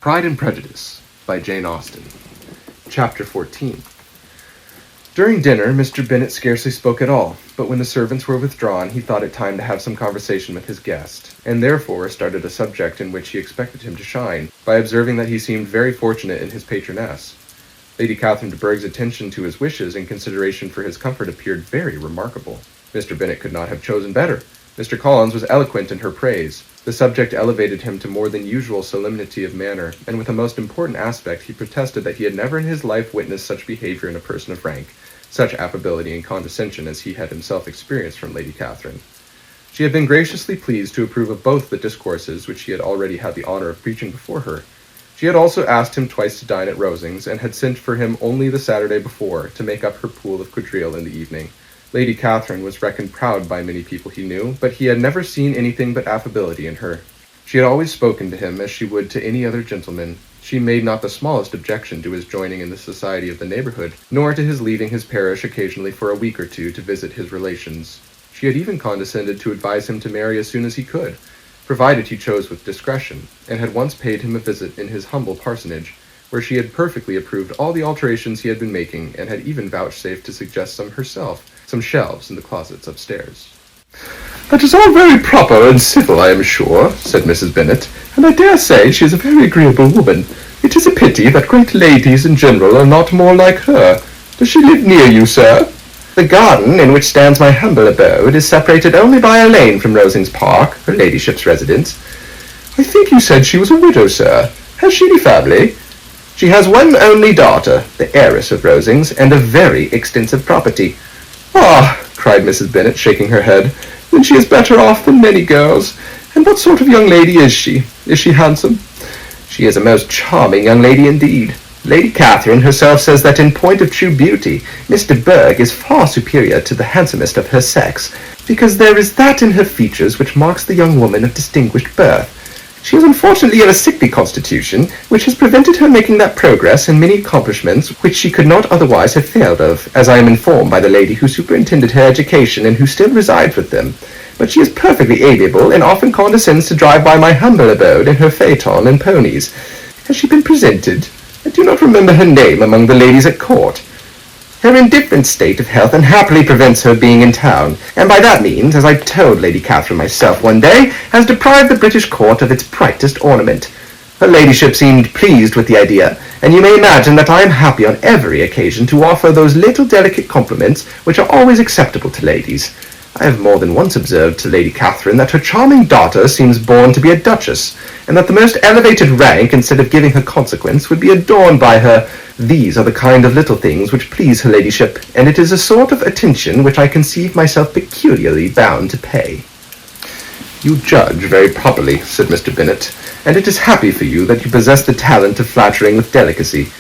Pride and Prejudice by Jane Austen. Chapter 14. During dinner, Mr. Bennet scarcely spoke at all, but when the servants were withdrawn, he thought it time to have some conversation with his guest, and therefore started a subject in which he expected him to shine, by observing that he seemed very fortunate in his patroness. Lady Catherine de Bourgh's attention to his wishes and consideration for his comfort appeared very remarkable. Mr. Bennet could not have chosen better. Mr. Collins was eloquent in her praise. The subject elevated him to more than usual solemnity of manner, and with a most important aspect he protested that he had never in his life witnessed such behavior in a person of rank, such affability and condescension as he had himself experienced from Lady Catherine. She had been graciously pleased to approve of both the discourses which he had already had the honour of preaching before her. She had also asked him twice to dine at Rosings, and had sent for him only the Saturday before, to make up her pool of quadrille in the evening. Lady Catherine was reckoned proud by many people he knew, but he had never seen anything but affability in her. She had always spoken to him as she would to any other gentleman. She made not the smallest objection to his joining in the society of the neighbourhood, nor to his leaving his parish occasionally for a week or two to visit his relations. She had even condescended to advise him to marry as soon as he could, provided he chose with discretion, and had once paid him a visit in his humble parsonage, where she had perfectly approved all the alterations he had been making, and had even vouchsafed to suggest some herself, some shelves in the closets upstairs. "That is all very proper and civil, I am sure," said Mrs. Bennet, "and I dare say she is a very agreeable woman. It is a pity that great ladies in general are not more like her. Does she live near you, sir?" "The garden in which stands my humble abode is separated only by a lane from Rosings Park, her ladyship's residence." "I think you said she was a widow, sir. Has she any family?" "She has one only daughter, the heiress of Rosings, and a very extensive property." "Ah," cried Mrs. Bennet, shaking her head, "then she is better off than many girls. And what sort of young lady is she? Is she handsome?" "She is a most charming young lady indeed. Lady Catherine herself says that in point of true beauty, Miss de Bourgh is far superior to the handsomest of her sex, because there is that in her features which marks the young woman of distinguished birth. She is unfortunately of a sickly constitution, which has prevented her making that progress in many accomplishments which she could not otherwise have failed of, as I am informed by the lady who superintended her education and who still resides with them. But she is perfectly amiable, and often condescends to drive by my humble abode in her phaeton and ponies. Has she been presented? I do not remember her name among the ladies at court. Her indifferent state of health unhappily prevents her being in town, and by that means, as I told Lady Catherine myself one day, has deprived the British court of its brightest ornament. Her ladyship seemed pleased with the idea, and you may imagine that I am happy on every occasion to offer those little delicate compliments which are always acceptable to ladies. I have more than once observed to Lady Catherine that her charming daughter seems born to be a duchess, and that the most elevated rank, instead of giving her consequence, would be adorned by her. These are the kind of little things which please her ladyship, and it is a sort of attention which I conceive myself peculiarly bound to pay." "You judge very properly," said Mr. Bennet, "and it is happy for you that you possess the talent of flattering with delicacy.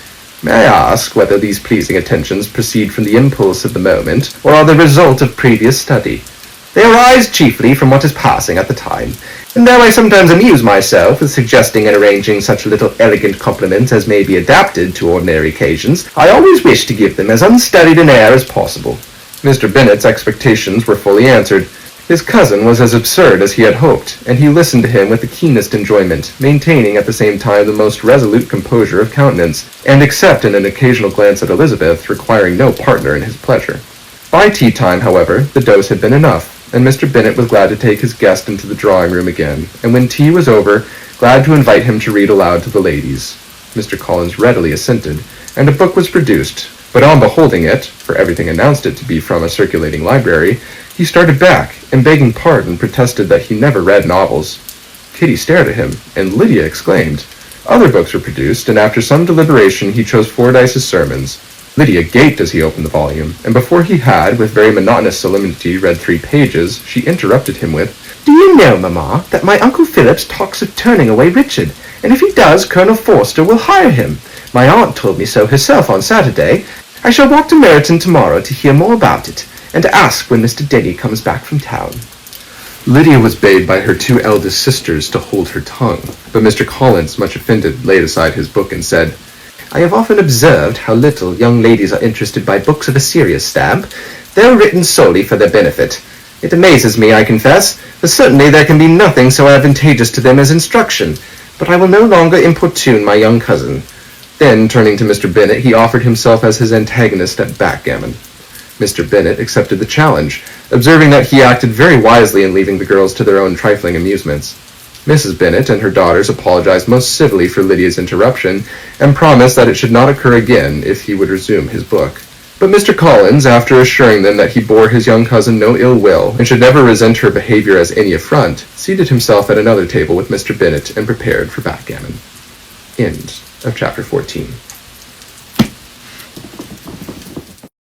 May I ask whether these pleasing attentions proceed from the impulse of the moment, or are the result of previous study?" "They arise chiefly from what is passing at the time, and though I sometimes amuse myself with suggesting and arranging such little elegant compliments as may be adapted to ordinary occasions, I always wish to give them as unstudied an air as possible." Mr. Bennet's expectations were fully answered. His cousin was as absurd as he had hoped, and he listened to him with the keenest enjoyment, maintaining at the same time the most resolute composure of countenance, and except in an occasional glance at Elizabeth, requiring no partner in his pleasure. By tea-time, however, the dose had been enough, and Mr. Bennet was glad to take his guest into the drawing-room again, and when tea was over, glad to invite him to read aloud to the ladies. Mr. Collins readily assented, and a book was produced, but on beholding it, for everything announced it to be from a circulating library, he started back, and begging pardon, protested that he never read novels. Kitty stared at him, and Lydia exclaimed. Other books were produced, and after some deliberation he chose Fordyce's Sermons. Lydia gaped as he opened the volume, and before he had, with very monotonous solemnity, read 3 pages, she interrupted him with, "Do you know, mamma, that my Uncle Phillips talks of turning away Richard, and if he does, Colonel Forster will hire him. My aunt told me so herself on Saturday. I shall walk to Meryton tomorrow to hear more about it, and to ask when Mr. Denny comes back from town." Lydia was bade by her 2 eldest sisters to hold her tongue, but Mr. Collins, much offended, laid aside his book and said, "I have often observed how little young ladies are interested by books of a serious stamp, though written solely for their benefit. It amazes me, I confess, for certainly there can be nothing so advantageous to them as instruction. but I will no longer importune my young cousin." Then, turning to Mr. Bennet, he offered himself as his antagonist at backgammon. Mr. Bennet accepted the challenge, observing that he acted very wisely in leaving the girls to their own trifling amusements. Mrs. Bennet and her daughters apologized most civilly for Lydia's interruption, and promised that it should not occur again if he would resume his book. But Mr. Collins, after assuring them that he bore his young cousin no ill will, and should never resent her behavior as any affront, seated himself at another table with Mr. Bennet and prepared for backgammon. End of chapter 14.